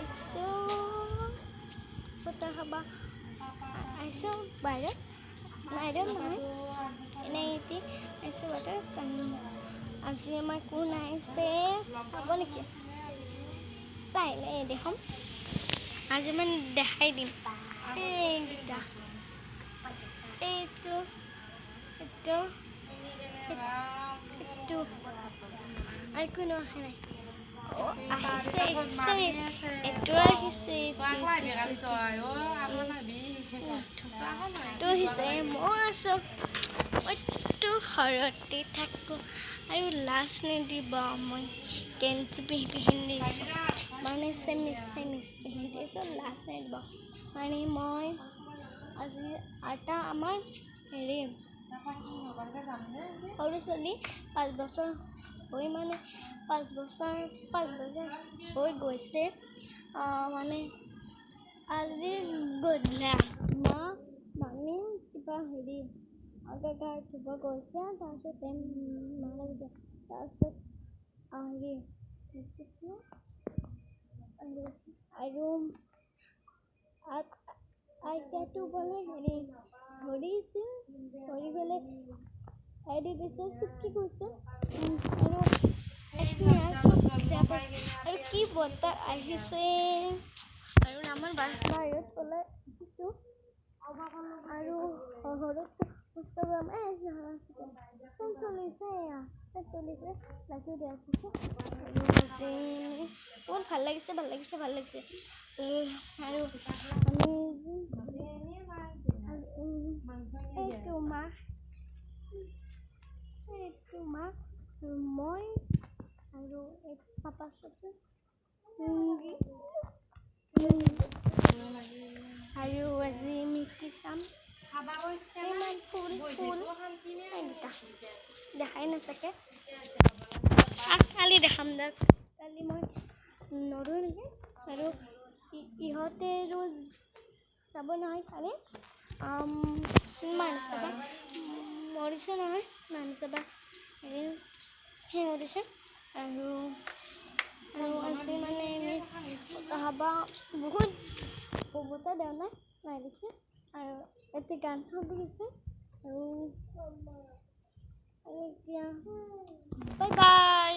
আহিছোঁ খাবা আহিছোঁ বাহিৰত নহয় এনেই এটি আহিছোঁ আজি আমাৰ কোন আহিছে চাব নেকি পাৰিলে দেখাম আজি মানে দেখাই দিম এই দুটা এইটো আৰু কোনো অহা নাই আহিছে এইটো আহিছে মই আছোঁ মইতো ঘৰতে থাকোঁ আৰু লাজ নিদিব মই গেঞ্জি পিন্ধিছোঁ মানে চেমিচ পিন্ধিছোঁ লাজ নিদিব মানে মই আজি আটা আমাৰ হেৰি সৰু ছোৱালী 5 বছৰ হৈ মানে 5 বছৰ হৈ গৈছে মানে আজি গধূলা মানে কিবা হেৰি গা ধুব গৈছে তাৰপিছত আৰু আইতাটো বোলে হেৰি ধৰি গ'লে আইডি দিছে কি কৈছে আৰু কি বতাহ আহিছে আৰু আমাৰ বাহিৰত ওলাই আহিছোঁ আৰু চলিছে বহুত ভাল লাগিছে আৰু আমি এইটো মাক মই আৰু এক পাপা চকু আৰু আজি মিকি চাম ইমান ফুল দেখাই নাচাকে কালি দেখাম দে কালি মই নৰো নেকি আৰু ইহঁতে যাব নহয় কালি মানুহ চাবা মৰিছে নহয় মানুহ চাবা সেই মৰিছে আৰু আজি মানে আমি হাবা বহুত বতা দেও নাই মাৰিছে আৰু এতিয়া গান চলি আছে আৰু এতিয়া বাই বাই।